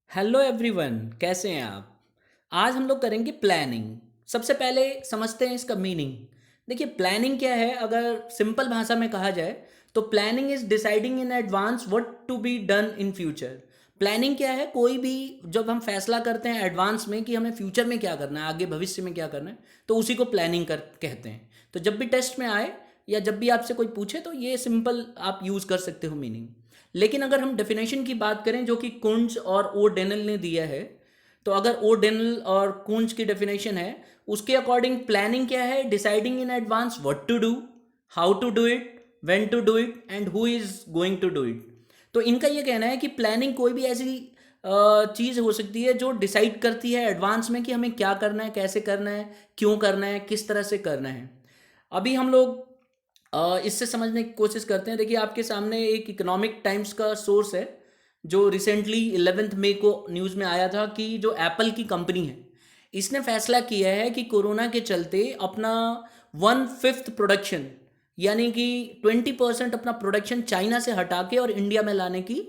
Hello everyone, कैसे हैं आप। आज हम लोग करेंगे प्लानिंग। सबसे पहले समझते हैं इसका मीनिंग। देखिए, प्लानिंग क्या है, अगर सिंपल भाषा में कहा जाए तो planning is deciding in advance what to be done in future. Planning क्या है, कोई भी जब हम फैसला करते हैं एडवांस में कि हमें फ्यूचर में क्या करना है, आगे भविष्य में क्या करना है, तो उसी को प्लानिंग कर कहते हैं। तो जब भी टेस्ट में आए या जब भी आपसे कोई पूछे तो ये सिंपल आप यूज़ कर सकते हो मीनिंग। लेकिन अगर हम डेफिनेशन की बात करें जो कि कुंज और ओ डेनल ने दिया है, तो अगर ओ डेनल और कुंज की डेफिनेशन है, उसके अकॉर्डिंग प्लानिंग क्या है, deciding in advance what to do, how to do it, when to do it and who is going to do it. तो इनका ये कहना है कि प्लानिंग कोई भी ऐसी चीज़ हो सकती है जो डिसाइड करती है एडवांस में कि हमें क्या करना है, कैसे करना है, क्यों करना है, किस तरह से करना है। अभी हम लोग इससे समझने की कोशिश करते हैं। देखिए, आपके सामने एक इकोनॉमिक टाइम्स का सोर्स है जो रिसेंटली 11 मई को न्यूज़ में आया था कि जो एप्पल की कंपनी है, इसने फैसला किया है कि कोरोना के चलते अपना 1/5 प्रोडक्शन, यानी कि 20% अपना प्रोडक्शन चाइना से हटा के और इंडिया में लाने की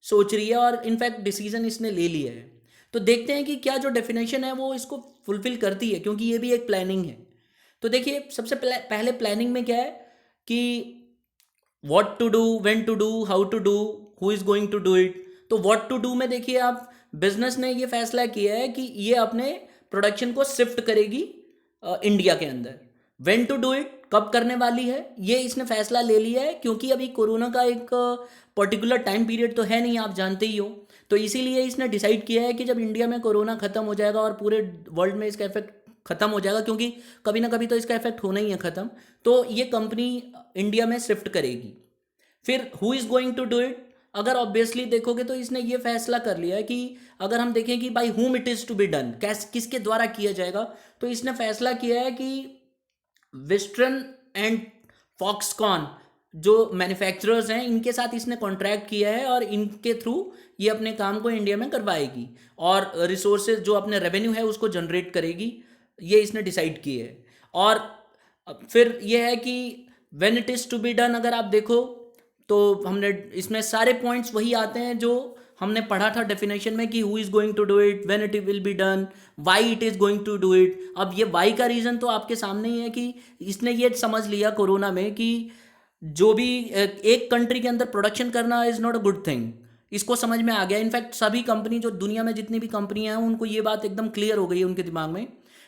सोच रही है, और इनफैक्ट डिसीजन इसने ले लिया है। तो देखते हैं कि क्या जो डेफिनेशन है वो इसको फुलफिल करती है, क्योंकि ये भी एक प्लानिंग है। तो देखिए, सबसे पहले प्लानिंग में क्या है कि what to do, when to do, how to do, who is going to do it. तो व्हाट टू डू में देखिए, आप बिजनेस ने ये फैसला किया है कि ये अपने प्रोडक्शन को शिफ्ट करेगी इंडिया के अंदर। व्हेन टू डू इट, कब करने वाली है, ये इसने फैसला ले लिया है, क्योंकि अभी कोरोना का एक पर्टिकुलर टाइम पीरियड तो है नहीं, आप जानते ही हो। तो इसीलिए इसने डिसाइड किया है कि जब इंडिया में कोरोना खत्म हो जाएगा और पूरे वर्ल्ड में इसका इफेक्ट खत्म हो जाएगा, क्योंकि कभी ना कभी तो इसका इफेक्ट होना ही है खत्म, तो ये कंपनी इंडिया में शिफ्ट करेगी। फिर who is going to do it, अगर ऑब्वियसली देखोगे तो इसने ये फैसला कर लिया है कि अगर हम देखें कि by whom it is to be done, किसके द्वारा किया जाएगा, तो इसने फैसला किया है कि वेस्टर्न एंड फॉक्सकॉन जो मैन्युफैक्चरर्स हैं, इनके साथ इसने कॉन्ट्रैक्ट किया है और इनके थ्रू ये अपने काम को इंडिया में करवाएगी और रिसोर्सेज जो अपने रेवेन्यू है उसको जनरेट करेगी। ये इसने डिसाइड किए है। और फिर ये है कि when it is to be done, अगर आप देखो तो हमने इसमें सारे पॉइंट्स वही आते हैं जो हमने पढ़ा था डेफिनेशन में कि who is going to do it, when it will be done, why it is going to do it. अब ये वाई का रीज़न तो आपके सामने ही है कि इसने ये समझ लिया कोरोना में कि जो भी एक कंट्री के अंदर प्रोडक्शन करना is not a good thing. इसको समझ में आ गया। इनफैक्ट सभी कंपनी, जो दुनिया में जितनी भी कंपनियां हैं, उनको ये बात एकदम क्लियर हो गई है उनके दिमाग में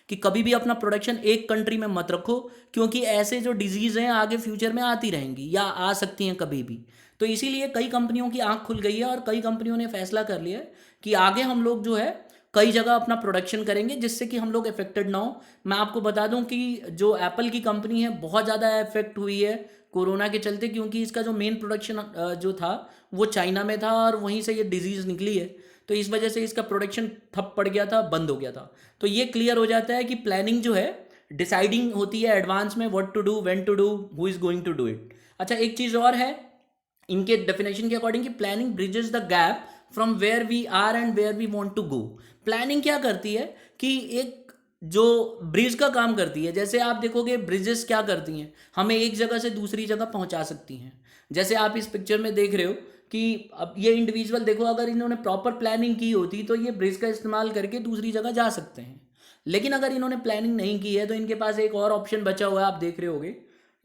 कि कभी भी अपना प्रोडक्शन एक कंट्री में मत रखो, क्योंकि ऐसे जो डिजीज़ हैं आगे फ्यूचर में आती रहेंगी या आ सकती हैं कभी भी। तो इसीलिए कई कंपनियों की आंख खुल गई है और कई कंपनियों ने फैसला कर लिया है कि आगे हम लोग जो है कई जगह अपना प्रोडक्शन करेंगे, जिससे कि हम लोग इफेक्टेड ना हो। मैं आपको बता दूं कि जो एप्पल की कंपनी है बहुत ज़्यादा इफेक्ट हुई है कोरोना के चलते, क्योंकि इसका जो मेन प्रोडक्शन जो था वो चाइना में था और वहीं से ये डिजीज़ निकली है। तो इस वजह से इसका प्रोडक्शन ठप पड़ गया था, बंद हो गया था। तो ये क्लियर हो जाता है कि प्लानिंग जो है डिसाइडिंग होती है एडवांस में what to do, when to do, who is going to do it. अच्छा, एक चीज़ और है इनके डेफिनेशन के अकॉर्डिंग कि planning bridges the gap from where we are and where we want to go. Planning क्या करती है कि एक जो ब्रिज का काम करती है, जैसे आप देखोगे ब्रिजेस क्या करती हैं, हमें एक जगह से दूसरी जगह पहुंचा सकती हैं। जैसे आप इस पिक्चर में देख रहे हो कि अब ये इंडिविजुअल देखो, अगर इन्होंने प्रॉपर प्लानिंग की होती तो ये ब्रिज का इस्तेमाल करके दूसरी जगह जा सकते हैं। लेकिन अगर इन्होंने प्लानिंग नहीं की है तो इनके पास एक और ऑप्शन बचा हुआ है, आप देख रहे होगे,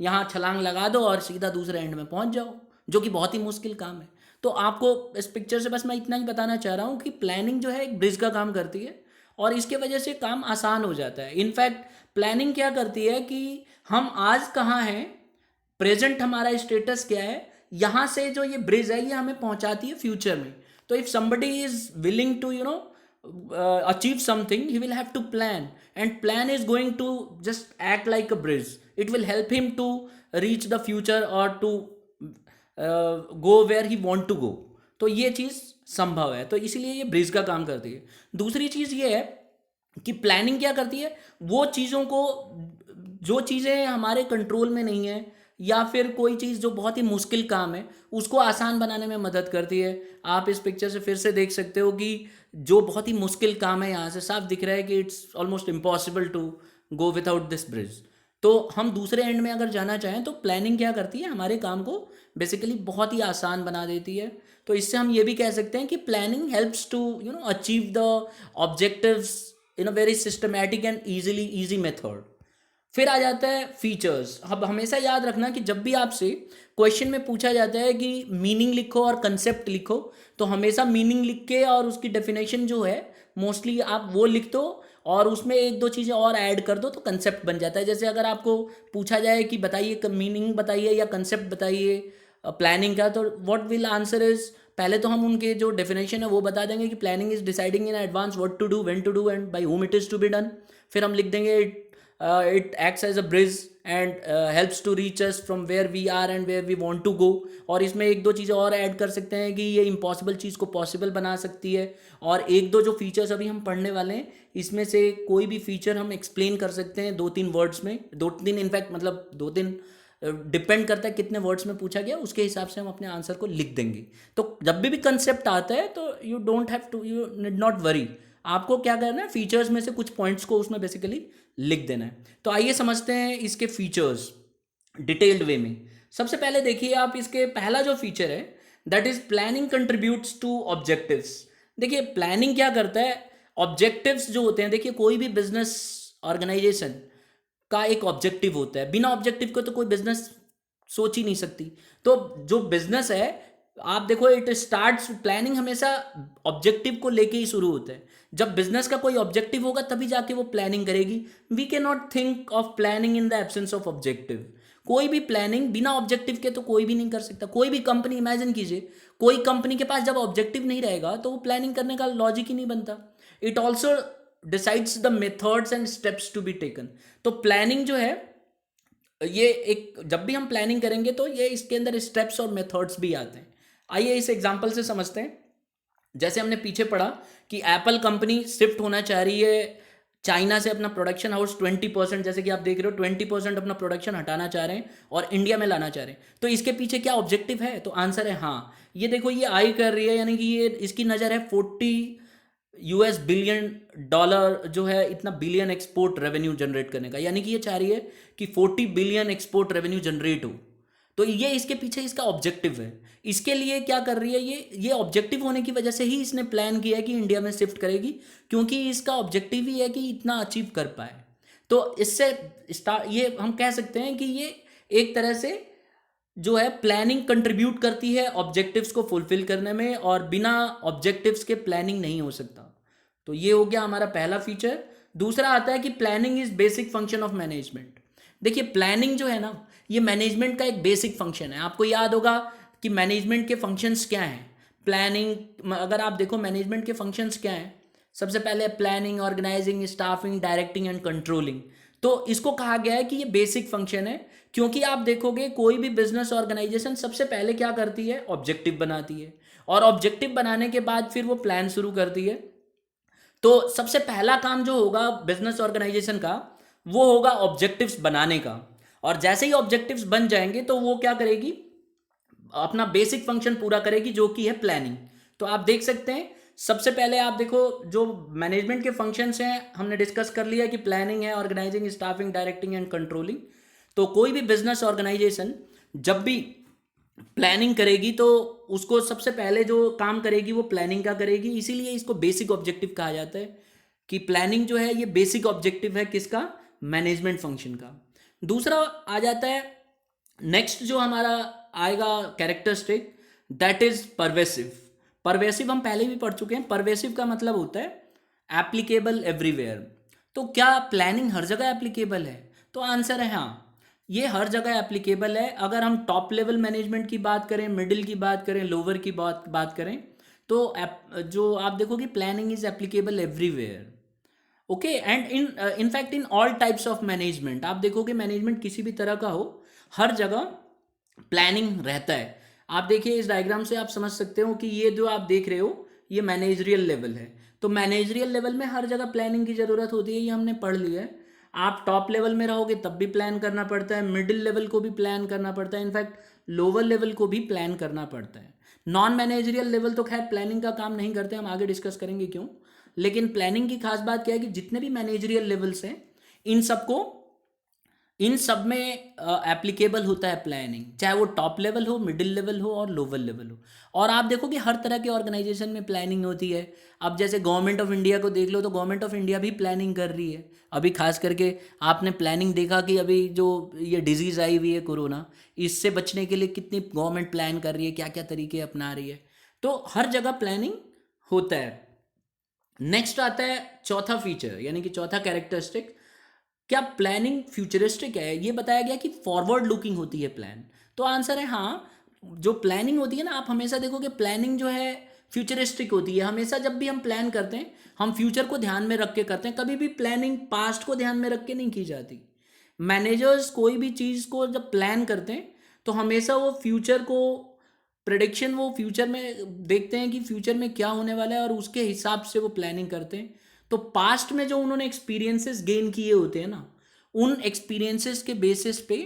यहाँ छलांग लगा दो और सीधा दूसरे एंड में पहुंच जाओ, जो कि बहुत ही मुश्किल काम है। तो आपको इस पिक्चर से बस मैं इतना ही बताना चाह रहा हूँ कि प्लानिंग जो है एक ब्रिज का काम करती है और इसके वजह से काम आसान हो जाता है। इनफैक्ट प्लानिंग क्या करती है कि हम आज कहाँ हैं, प्रेजेंट हमारा स्टेटस क्या है, यहाँ से जो ये ब्रिज है ये हमें पहुँचाती है फ्यूचर में। तो if somebody is willing to achieve something, he will have to plan, and plan is going to just act like a bridge. It will help him to reach the future or to go where he want to go. तो ये चीज़ संभव है, तो इसीलिए ये bridge का काम करती है। दूसरी चीज़ ये है कि प्लानिंग क्या करती है, वो चीज़ों को, जो चीज़ें हमारे कंट्रोल में नहीं है या फिर कोई चीज़ जो बहुत ही मुश्किल काम है उसको आसान बनाने में मदद करती है। आप इस पिक्चर से फिर से देख सकते हो कि जो बहुत ही मुश्किल काम है, यहाँ से साफ दिख रहा है कि it's almost impossible to go without this bridge. तो हम दूसरे एंड में अगर जाना चाहें तो प्लानिंग क्या करती है, हमारे काम को बेसिकली बहुत ही आसान बना देती है। तो इससे हम ये भी कह सकते हैं कि planning helps to achieve the objectives in a very systematic and easy method. फिर आ जाता है फीचर्स। अब हमेशा याद रखना कि जब भी आपसे क्वेश्चन में पूछा जाता है कि मीनिंग लिखो और कंसेप्ट लिखो, तो हमेशा मीनिंग लिख के और उसकी डेफिनेशन जो है मोस्टली आप वो लिख दो और उसमें एक दो चीज़ें और ऐड कर दो तो कंसेप्ट बन जाता है। जैसे अगर आपको पूछा जाए कि बताइए मीनिंग बताइए या कंसेप्ट बताइए प्लानिंग का, तो व्हाट विल आंसर इज, पहले तो हम उनके जो डेफिनेशन है वो बता देंगे कि planning is deciding in advance what to do, when to do and by whom it is to be done. फिर हम लिख देंगे it acts as a bridge and helps to reach us from where we are and where we want to go. और इसमें एक दो चीज़ें और ऐड कर सकते हैं कि ये इम्पॉसिबल चीज़ को पॉसिबल बना सकती है। और एक दो जो फीचर्स अभी हम पढ़ने वाले हैं इसमें से कोई भी फीचर हम एक्सप्लेन कर सकते हैं दो तीन वर्ड्स में, दो तीन इनफैक्ट मतलब दो तीन, डिपेंड करता है कितने वर्ड्स में पूछा गया उसके हिसाब से हम अपने आंसर को लिख देंगे। तो जब भी कंसेप्ट आता है तो you don't have to, you need not worry, आपको क्या करना है फीचर्स में से कुछ पॉइंट्स को उसमें बेसिकली लिख देना है। तो आइए समझते हैं इसके फीचर्स डिटेल्ड वे में। सबसे पहले देखिए आप, इसके पहला जो फीचर है that is planning contributes to objectives. देखिए प्लानिंग क्या करता है, ऑब्जेक्टिव्स जो होते हैं, देखिए कोई भी बिजनेस ऑर्गेनाइजेशन का एक ऑब्जेक्टिव होता है, बिना ऑब्जेक्टिव के तो कोई बिजनेस सोच ही नहीं सकती। तो जो बिजनेस है आप देखो इट स्टार्ट्स, प्लानिंग हमेशा ऑब्जेक्टिव को लेके ही शुरू होता है। जब बिजनेस का कोई ऑब्जेक्टिव होगा तभी जाके वो प्लानिंग करेगी। We can not think of planning in the absence of objective. कोई भी प्लानिंग बिना ऑब्जेक्टिव के तो कोई भी नहीं कर सकता। कोई भी कंपनी इमेजिन कीजिए, कोई कंपनी के पास जब ऑब्जेक्टिव नहीं रहेगा तो वो प्लानिंग करने का लॉजिक ही नहीं बनता। It also decides the methods and steps to be taken. तो प्लानिंग जो है ये एक, जब भी हम प्लानिंग करेंगे तो ये इसके अंदर स्टेप्स और मेथड्स भी आते हैं। आइए इस एग्जांपल से समझते हैं। जैसे हमने पीछे पढ़ा कि एप्पल कंपनी शिफ्ट होना चाह रही है चाइना से अपना प्रोडक्शन हाउस 20%, जैसे कि आप देख रहे हो 20% अपना प्रोडक्शन हटाना चाह रहे हैं और इंडिया में लाना चाह रहे हैं। तो इसके पीछे क्या ऑब्जेक्टिव है, तो आंसर है हाँ, ये देखो ये आई कर रही है, यानी कि ये इसकी नज़र है 40 बिलियन डॉलर जो है, इतना बिलियन एक्सपोर्ट रेवेन्यू जनरेट करने का, यानी कि ये चाह रही है कि 40 बिलियन एक्सपोर्ट रेवेन्यू जनरेट हो। तो ये इसके पीछे इसका ऑब्जेक्टिव है। इसके लिए क्या कर रही है, ये ऑब्जेक्टिव होने की वजह से ही इसने प्लान किया है कि इंडिया में शिफ्ट करेगी, क्योंकि इसका ऑब्जेक्टिव ही है कि इतना अचीव कर पाए। तो इससे ये हम कह सकते हैं कि ये एक तरह से जो है प्लानिंग कंट्रीब्यूट करती है ऑब्जेक्टिव्स को फुलफिल करने में, और बिना ऑब्जेक्टिव्स के प्लानिंग नहीं हो सकता। तो ये हो गया हमारा पहला फीचर। दूसरा आता है कि planning is basic function of management. देखिए प्लानिंग जो है ना, ये मैनेजमेंट का एक बेसिक फंक्शन है। आपको याद होगा कि मैनेजमेंट के फंक्शंस क्या हैं। प्लानिंग, अगर आप देखो मैनेजमेंट के फंक्शंस क्या हैं, सबसे पहले planning, organising, staffing, directing and controlling. तो इसको कहा गया है कि ये बेसिक फंक्शन है, क्योंकि आप देखोगे कोई भी बिजनेस ऑर्गेनाइजेशन सबसे पहले क्या करती है, ऑब्जेक्टिव बनाती है, और ऑब्जेक्टिव बनाने के बाद फिर वो प्लान शुरू करती है। तो सबसे पहला काम जो होगा बिजनेस ऑर्गेनाइजेशन का वो होगा ऑब्जेक्टिव्स बनाने का। और जैसे ही ऑब्जेक्टिव्स बन जाएंगे तो वो क्या करेगी, अपना बेसिक फंक्शन पूरा करेगी जो कि है प्लानिंग। तो आप देख सकते हैं सबसे पहले आप देखो जो मैनेजमेंट के फंक्शंस हैं हमने डिस्कस कर लिया कि प्लानिंग है, organising, staffing, directing and controlling. तो कोई भी बिजनेस ऑर्गेनाइजेशन जब भी प्लानिंग करेगी तो उसको सबसे पहले जो काम करेगी वो प्लानिंग का करेगी। इसीलिए इसको बेसिक ऑब्जेक्टिव कहा जाता है कि प्लानिंग जो है ये बेसिक ऑब्जेक्टिव है किसका, मैनेजमेंट फंक्शन का। दूसरा आ जाता है नेक्स्ट जो हमारा आएगा characteristic, that is pervasive. Pervasive हम पहले भी पढ़ चुके हैं। परवेसिव का मतलब होता है एप्लीकेबल एवरीवेयर। तो क्या प्लानिंग हर जगह एप्लीकेबल है, तो आंसर है हाँ, ये हर जगह एप्लीकेबल है। अगर हम टॉप लेवल मैनेजमेंट की बात करें, मिडिल की बात करें, लोअर की बात करें, तो जो आप देखोगे planning is applicable everywhere. Okay, and in fact in all types of management, आप देखोगे मैनेजमेंट किसी भी तरह का हो, हर जगह प्लानिंग रहता है। आप देखिए इस डायग्राम से आप समझ सकते हो कि ये जो आप देख रहे हो ये मैनेजरियल लेवल है। तो मैनेजरियल लेवल में हर जगह प्लानिंग की ज़रूरत होती है, ये हमने पढ़ लिया है। आप टॉप लेवल में रहोगे तब भी प्लान करना पड़ता है, मिडिल लेवल को भी प्लान करना पड़ता है, इनफैक्ट लोअर लेवल को भी प्लान करना पड़ता है। नॉन मैनेजरियल लेवल तो खैर प्लानिंग का काम नहीं करते, हम आगे डिस्कस करेंगे क्यों। लेकिन प्लानिंग की खास बात क्या है कि जितने भी मैनेजरियल लेवल्स हैं इन सबको इन सब में एप्लीकेबल होता है प्लानिंग, चाहे वो टॉप लेवल हो, मिडिल लेवल हो और लोअर लेवल हो। और आप देखो कि हर तरह के ऑर्गेनाइजेशन में प्लानिंग होती है। अब जैसे गवर्नमेंट ऑफ इंडिया को देख लो, तो गवर्नमेंट ऑफ इंडिया भी प्लानिंग कर रही है। अभी खास करके आपने प्लानिंग देखा कि अभी जो ये डिजीज़ आई हुई है कोरोना, इससे बचने के लिए कितनी गवर्नमेंट प्लान कर रही है, क्या क्या तरीके अपना रही है। तो हर जगह प्लानिंग होता है। नेक्स्ट आता है चौथा फीचर, यानी कि चौथा कैरेक्टरिस्टिक, क्या प्लानिंग फ्यूचरिस्टिक है? ये बताया गया कि फॉरवर्ड लुकिंग होती है प्लान। तो आंसर है हाँ। जो प्लानिंग होती है ना, आप हमेशा देखोगे प्लानिंग जो है फ्यूचरिस्टिक होती है। हमेशा जब भी हम प्लान करते हैं, हम फ्यूचर को ध्यान में रख के करते हैं, कभी भी प्लानिंग पास्ट को ध्यान में रख के नहीं की जाती। मैनेजर्स कोई भी चीज़ को जब प्लान करते हैं, तो हमेशा वो फ्यूचर को प्रेडिक्शन, वो फ्यूचर में देखते हैं कि फ्यूचर में क्या होने वाला है और उसके हिसाब से वो प्लानिंग करते हैं। तो पास्ट में जो उन्होंने एक्सपीरियंसेस गेन किए होते हैं ना, उन एक्सपीरियंसेस के बेसिस पे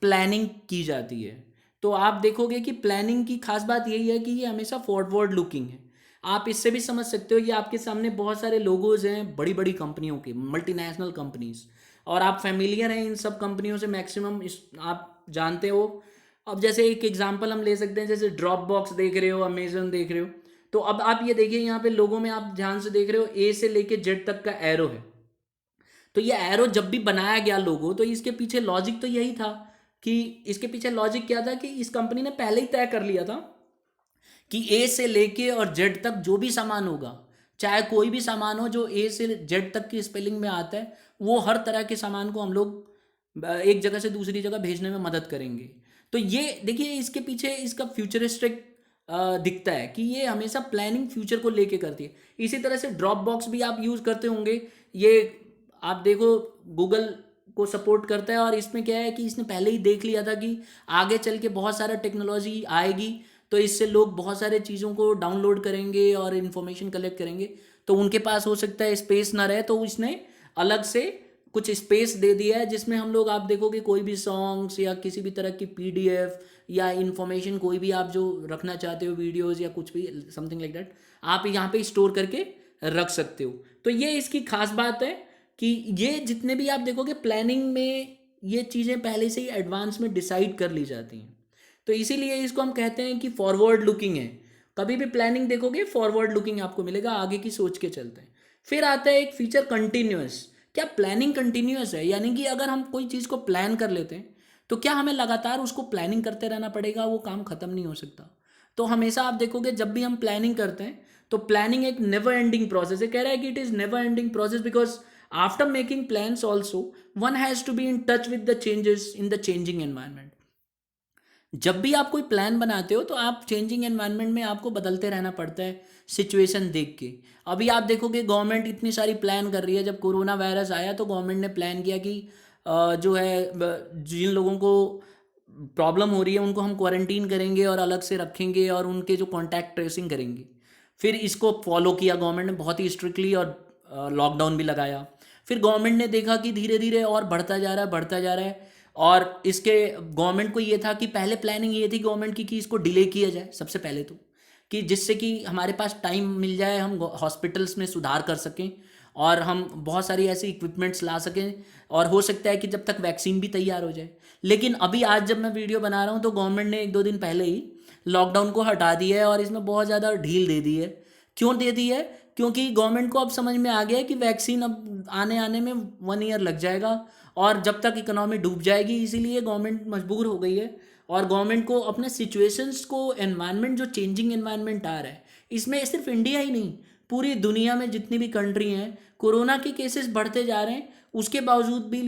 प्लानिंग की जाती है। तो आप देखोगे कि प्लानिंग की खास बात यही है कि ये हमेशा फॉरवर्ड लुकिंग है। आप इससे भी समझ सकते हो, ये आपके सामने बहुत सारे लोगोज हैं बड़ी बड़ी कंपनियों के, मल्टीनेशनल कंपनीज, और आप फैमिलियर हैं इन सब कंपनियों से, मैक्सिमम इस आप जानते हो। अब जैसे एक एग्जांपल हम ले सकते हैं, जैसे ड्रॉप बॉक्स देख रहे हो, अमेजन देख रहे हो। तो अब आप ये देखिए, यहाँ पे लोगों में आप ध्यान से देख रहे हो, ए से लेके जेड तक का एरो है। तो ये एरो जब भी बनाया गया लोगो, तो इसके पीछे लॉजिक तो यही था कि इसके पीछे लॉजिक क्या था कि इस कंपनी ने पहले ही तय कर लिया था कि ए से लेके और जेड तक जो भी सामान होगा, चाहे कोई भी सामान हो जो ए से जेड तक की स्पेलिंग में आता है, वो हर तरह के सामान को हम लोग एक जगह से दूसरी जगह भेजने में मदद करेंगे। तो ये देखिए, इसके पीछे इसका फ्यूचरिस्टिक दिखता है कि ये हमेशा प्लानिंग फ्यूचर को लेके करती है। इसी तरह से ड्रॉप बॉक्स भी आप यूज़ करते होंगे। ये आप देखो, गूगल को सपोर्ट करता है, और इसमें क्या है कि इसने पहले ही देख लिया था कि आगे चल के बहुत सारा टेक्नोलॉजी आएगी, तो इससे लोग बहुत सारे चीज़ों को डाउनलोड करेंगे और इन्फॉर्मेशन कलेक्ट करेंगे। तो उनके पास हो सकता है स्पेस ना रहे, तो इसने अलग से कुछ स्पेस दे दिया है, जिसमें हम लोग, आप देखोगे कोई भी सॉन्ग्स या किसी भी तरह की पीडीएफ या इन्फॉर्मेशन, कोई भी आप जो रखना चाहते हो, वीडियोज़ या कुछ भी समथिंग लाइक दैट, आप यहाँ पे स्टोर करके रख सकते हो। तो ये इसकी खास बात है कि ये जितने भी आप देखोगे प्लानिंग में, ये चीज़ें पहले से ही एडवांस में डिसाइड कर ली जाती हैं। तो इसीलिए इसको हम कहते हैं कि फॉरवर्ड लुकिंग है। कभी भी प्लानिंग देखोगे, फॉरवर्ड लुकिंग आपको मिलेगा, आगे की सोच के चलते हैं। फिर आता है एक फीचर कंटिन्यूअस। क्या प्लानिंग कंटिन्यूअस है? यानी कि अगर हम कोई चीज़ को प्लान कर लेते हैं, तो क्या हमें लगातार उसको प्लानिंग करते रहना पड़ेगा? वो काम खत्म नहीं हो सकता। तो हमेशा आप देखोगे जब भी हम प्लानिंग करते हैं, तो प्लानिंग एक नेवर एंडिंग प्रोसेस है। कह रहा है कि it is never ending process because after making plans also one has to be in touch with the changes in the changing environment. जब भी आप कोई प्लान बनाते हो, तो आप चेंजिंग एनवायरनमेंट में आपको बदलते रहना पड़ता है सिचुएशन देख के। अभी आप देखोगे गवर्नमेंट इतनी सारी प्लान कर रही है। जब कोरोना वायरस आया, तो गवर्नमेंट ने प्लान किया कि जो है जिन लोगों को प्रॉब्लम हो रही है उनको हम क्वारंटीन करेंगे और अलग से रखेंगे, और उनके जो कॉन्टैक्ट ट्रेसिंग करेंगे। फिर इसको फॉलो किया गवर्नमेंट ने बहुत ही स्ट्रिक्टली, और लॉकडाउन भी लगाया। फिर गवर्नमेंट ने देखा कि धीरे धीरे और बढ़ता जा रहा है, बढ़ता जा रहा है। और इसके गवर्नमेंट को ये था कि पहले प्लानिंग ये थी गवर्नमेंट की कि इसको डिले किया जाए सबसे पहले तो, कि जिससे कि हमारे पास टाइम मिल जाए, हम हॉस्पिटल्स में सुधार कर सकें और हम बहुत सारी ऐसी इक्विपमेंट्स ला सकें, और हो सकता है कि जब तक वैक्सीन भी तैयार हो जाए। लेकिन अभी आज जब मैं वीडियो बना रहा हूँ, तो गवर्नमेंट ने एक दो दिन पहले ही लॉकडाउन को हटा दिया है, और इसमें बहुत ज़्यादा ढील दे दी है। क्यों दे दी है? क्योंकि गवर्नमेंट को अब समझ में आ गया है कि वैक्सीन अब आने आने में 1 ईयर लग जाएगा, और जब तक इकोनॉमी डूब जाएगी, इसीलिए गवर्नमेंट मजबूर हो गई है। और गवर्नमेंट को अपने सिचुएशंस को, एनवायरनमेंट जो चेंजिंग एनवायरनमेंट आ रहा है, इसमें सिर्फ इंडिया ही नहीं, पूरी दुनिया में जितनी भी कंट्री हैं, कोरोना के केसेस बढ़ते जा रहे हैं, उसके बावजूद भी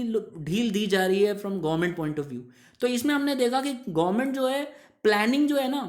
ढील दी जा रही है from government point of view. तो इसमें हमने देखा कि गवर्नमेंट जो है, प्लानिंग जो है ना,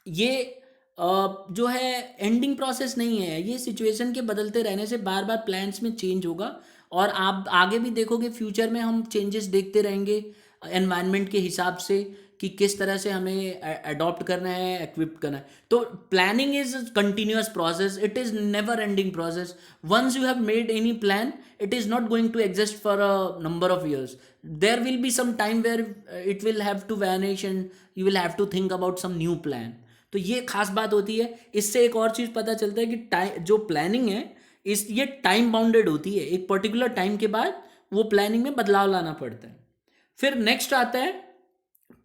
ये जो है एंडिंग प्रोसेस नहीं है। ये सिचुएशन के बदलते रहने से बार बार प्लान्स में चेंज होगा, और आप आगे भी देखोगे फ्यूचर में हम चेंजेस देखते रहेंगे एनवायरनमेंट के हिसाब से, कि किस तरह से हमें अडॉप्ट करना है, इक्विप करना है। तो planning is continuous process, it is never ending process. Once you have made any plan, it is not going to exist for a number of years. There will be some time where it will have to vanish and you will have to think about some new plan. तो ये खास बात होती है। इससे एक और चीज़ पता चलता है कि टाइम, जो प्लानिंग है, इस ये टाइम बाउंडेड होती है। एक पर्टिकुलर टाइम के बाद वो प्लानिंग में बदलाव लाना पड़ता है। फिर नेक्स्ट आता है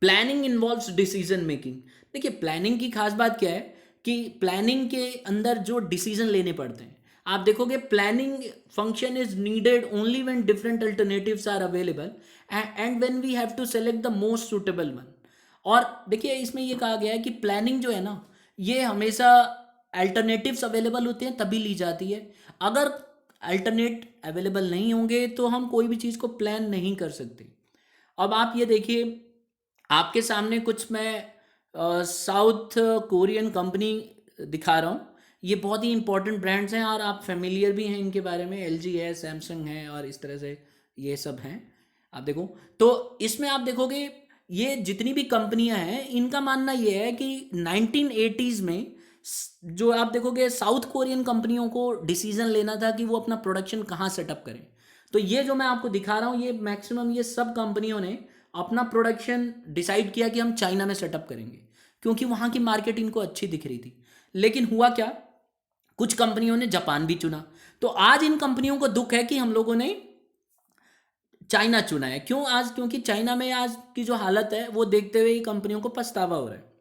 प्लानिंग इन्वॉल्व्स डिसीजन मेकिंग। देखिए प्लानिंग की खास बात क्या है कि प्लानिंग के अंदर जो डिसीजन लेने पड़ते हैं, आप देखोगे planning function is needed only when different alternatives are available and when we have to select the most suitable one. और देखिए इसमें ये कहा गया है कि प्लानिंग जो है ना, ये हमेशा अल्टरनेटिव्स अवेलेबल होते हैं तभी ली जाती है। अगर अल्टरनेट अवेलेबल नहीं होंगे तो हम कोई भी चीज़ को प्लान नहीं कर सकते। अब आप ये देखिए, आपके सामने कुछ मैं साउथ कोरियन कंपनी दिखा रहा हूँ। ये बहुत ही इंपॉर्टेंट ब्रांड्स हैं और आप फेमिलियर भी हैं इनके बारे में। एलजी है, सैमसंग है और इस तरह से ये सब हैं। आप देखो तो इसमें आप देखोगे ये जितनी भी कंपनियां हैं इनका मानना ये है कि 1980s में जो आप देखोगे साउथ कोरियन कंपनियों को डिसीजन लेना था कि वो अपना प्रोडक्शन कहाँ सेटअप करें। तो ये जो मैं आपको दिखा रहा हूँ ये मैक्सिमम ये सब कंपनियों ने अपना प्रोडक्शन डिसाइड किया कि हम चाइना में सेटअप करेंगे, क्योंकि वहाँ की मार्केट इनको अच्छी दिख रही थी। लेकिन हुआ क्या, कुछ कंपनियों ने जापान भी चुना। तो आज इन कंपनियों को दुख है कि हम लोगों ने चाइना चुना है। क्यों आज, क्योंकि चाइना में आज की जो हालत है वो देखते हुए ही कंपनियों को पछतावा हो रहा है।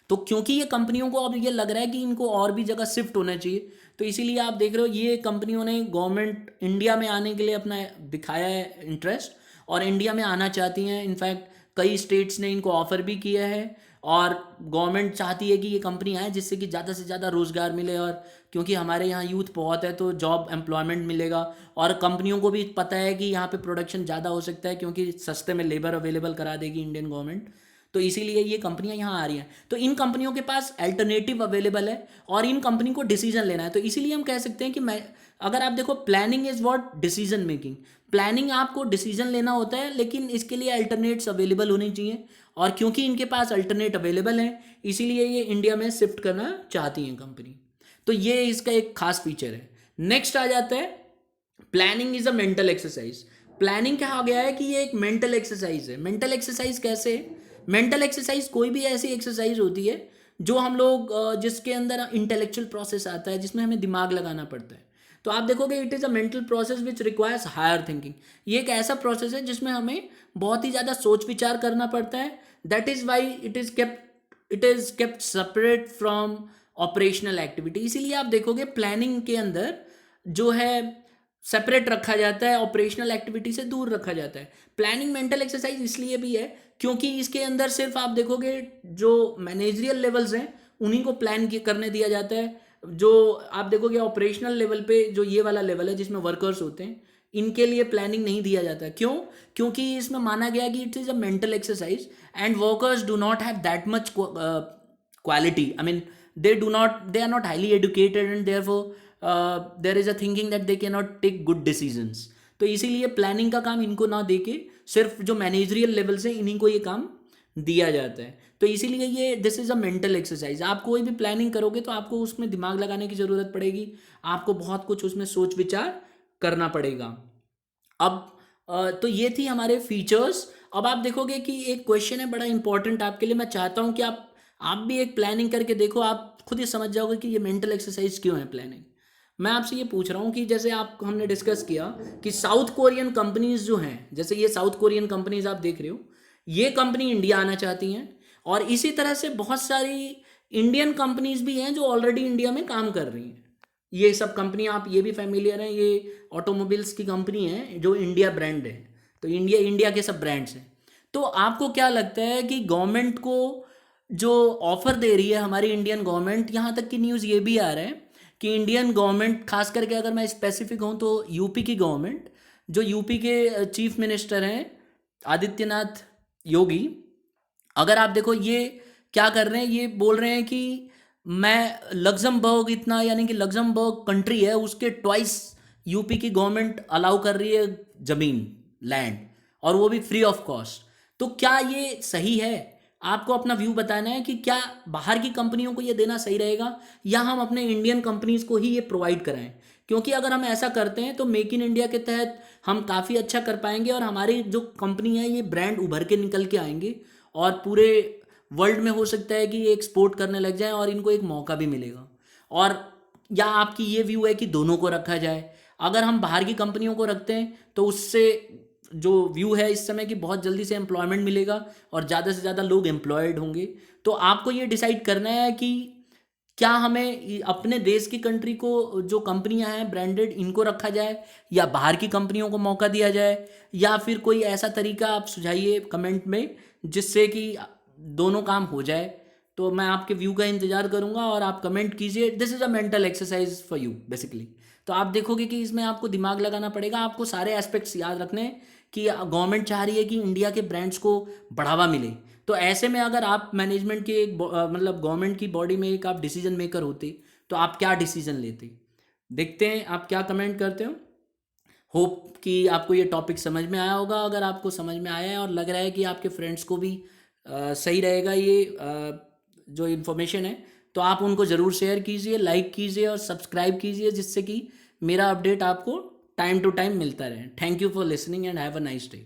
तो क्योंकि ये कंपनियों को अब ये लग रहा है कि इनको और भी जगह शिफ्ट होना चाहिए, तो इसीलिए आप देख रहे हो ये कंपनियों ने गवर्नमेंट इंडिया में आने के लिए अपना दिखाया है इंटरेस्ट और इंडिया में आना चाहती हैं। इनफैक्ट कई स्टेट्स ने इनको ऑफर भी किया है और गवर्नमेंट चाहती है कि ये कंपनी आए जिससे कि ज़्यादा से ज़्यादा रोज़गार मिले। और क्योंकि हमारे यहाँ यूथ बहुत है तो जॉब एम्प्लॉयमेंट मिलेगा और कंपनियों को भी पता है कि यहाँ पे प्रोडक्शन ज़्यादा हो सकता है क्योंकि सस्ते में लेबर अवेलेबल करा देगी इंडियन गवर्नमेंट। तो इसीलिए ये कंपनियां यहाँ आ रही हैं। तो इन कंपनियों के पास अल्टरनेटिव अवेलेबल है और इन कंपनी को डिसीजन लेना है। तो इसीलिए हम कह सकते हैं कि मैं, अगर आप देखो planning is what decision making. Planning आपको डिसीजन लेना होता है लेकिन इसके लिए अल्टरनेट्स अवेलेबल होने चाहिए और क्योंकि इनके पास अल्टरनेट अवेलेबल हैं इसीलिए ये इंडिया में शिफ्ट करना चाहती हैं कंपनी। तो ये इसका एक खास फीचर है। नेक्स्ट आ जाता है planning is a mental exercise. Planning कहा गया है कि ये एक मेंटल एक्सरसाइज है। मेंटल एक्सरसाइज कैसे है? मेंटल एक्सरसाइज कोई भी ऐसी एक्सरसाइज होती है जो हम लोग जिसके अंदर इंटेलेक्चुअल प्रोसेस आता है, जिसमें हमें दिमाग लगाना पड़ता है। तो आप देखोगे it is a mental process which requires higher thinking. ये एक ऐसा प्रोसेस है जिसमें हमें बहुत ही ज़्यादा सोच विचार करना पड़ता है। That is why it is kept separate from operational activity. इसीलिए आप देखोगे प्लानिंग के अंदर जो है सेपरेट रखा जाता है, ऑपरेशनल एक्टिविटी से दूर रखा जाता है। प्लानिंग मेंटल एक्सरसाइज इसलिए भी है क्योंकि इसके अंदर सिर्फ आप देखोगे जो मैनेजरियल लेवल्स हैं उन्हीं को प्लान करने दिया जाता है। जो आप देखोगे ऑपरेशनल लेवल पे जो ये वाला लेवल है जिसमें वर्कर्स होते हैं इनके लिए प्लानिंग नहीं दिया जाता। क्यों? क्योंकि इसमें माना गया कि it is a mental exercise and workers do not have that much quality. I mean they are not highly educated and therefore there is a thinking that they cannot take good decisions। तो इसीलिए planning का काम इनको ना देके सिर्फ जो managerial level से इन्हीं को ये काम दिया जाता है। तो इसीलिए ये this is a mental exercise. आप कोई भी प्लानिंग करोगे तो आपको उसमें दिमाग लगाने की ज़रूरत पड़ेगी, आपको बहुत कुछ उसमें सोच विचार करना पड़ेगा। अब तो ये थी हमारे फीचर्स। अब आप देखोगे कि एक क्वेश्चन है बड़ा इंपॉर्टेंट आपके लिए। मैं चाहता हूँ कि आप भी एक प्लानिंग करके देखो, आप खुद ही समझ जाओगे कि ये मेंटल एक्सरसाइज क्यों है प्लानिंग। मैं आपसे ये पूछ रहा हूँ कि जैसे आप हमने डिस्कस किया कि साउथ कोरियन कंपनीज जो हैं, जैसे ये साउथ कोरियन कंपनीज आप देख रहे हो, ये कंपनी इंडिया आना चाहती हैं और इसी तरह से बहुत सारी इंडियन कंपनीज भी हैं जो ऑलरेडी इंडिया में काम कर रही हैं। ये सब कंपनी आप ये भी फैमिलियर हैं, ये ऑटोमोबाइल्स की कंपनी है जो इंडिया ब्रांड है। तो इंडिया के सब ब्रांड्स हैं। तो आपको क्या लगता है कि गवर्नमेंट को जो ऑफर दे रही है हमारी इंडियन गवर्नमेंट, यहाँ तक की न्यूज़ ये भी आ रहा है कि इंडियन गवर्नमेंट, खास करके अगर मैं स्पेसिफिक हूँ तो यूपी की गवर्नमेंट, जो यूपी के चीफ मिनिस्टर हैं आदित्यनाथ योगी, अगर आप देखो ये क्या कर रहे हैं, ये बोल रहे हैं कि मैं लग्जमबर्ग इतना, यानी कि लग्जमबर्ग कंट्री है उसके ट्वाइस यूपी की गवर्नमेंट अलाउ कर रही है ज़मीन, लैंड, और वो भी फ्री ऑफ कॉस्ट। तो क्या ये सही है? आपको अपना व्यू बताना है कि क्या बाहर की कंपनियों को ये देना सही रहेगा या हम अपने इंडियन कंपनीज को ही ये प्रोवाइड कराएं। क्योंकि अगर हम ऐसा करते हैं तो मेक इन इंडिया के तहत हम काफ़ी अच्छा कर पाएंगे और हमारी जो कंपनी है ये ब्रांड उभर के निकल के आएंगे और पूरे वर्ल्ड में हो सकता है कि ये एक्सपोर्ट करने लग जाए और इनको एक मौका भी मिलेगा। और या आपकी ये व्यू है कि दोनों को रखा जाए? अगर हम बाहर की कंपनियों को रखते हैं तो उससे जो व्यू है इस समय कि बहुत जल्दी से एम्प्लॉयमेंट मिलेगा और ज़्यादा से ज़्यादा लोग एम्प्लॉयड होंगे। तो आपको ये डिसाइड करना है कि क्या हमें अपने देश की कंट्री को जो कंपनियां हैं ब्रांडेड इनको रखा जाए या बाहर की कंपनियों को मौका दिया जाए, या फिर कोई ऐसा तरीका आप सुझाइए कमेंट में जिससे कि दोनों काम हो जाए। तो मैं आपके व्यू का इंतज़ार करूंगा और आप कमेंट कीजिए। This is a mental exercise for you basically. तो आप देखोगे कि इसमें आपको दिमाग लगाना पड़ेगा, आपको सारे एस्पेक्ट्स याद रखने हैं कि गवर्नमेंट चाह रही है कि इंडिया के ब्रांड्स को बढ़ावा मिले। तो ऐसे में अगर आप मैनेजमेंट के एक मतलब गवर्नमेंट की बॉडी में एक आप डिसीजन मेकर होते तो आप क्या डिसीजन लेते? देखते हैं आप क्या कमेंट करते हो। होप कि आपको ये टॉपिक समझ में आया होगा। अगर आपको समझ में आया है और लग रहा है कि आपके फ्रेंड्स को भी सही रहेगा ये जो इन्फॉर्मेशन है, तो आप उनको ज़रूर शेयर कीजिए, लाइक कीजिए और सब्सक्राइब कीजिए, जिससे कि मेरा अपडेट आपको टाइम टू टाइम मिलता रहे। Thank you for listening and have a nice day.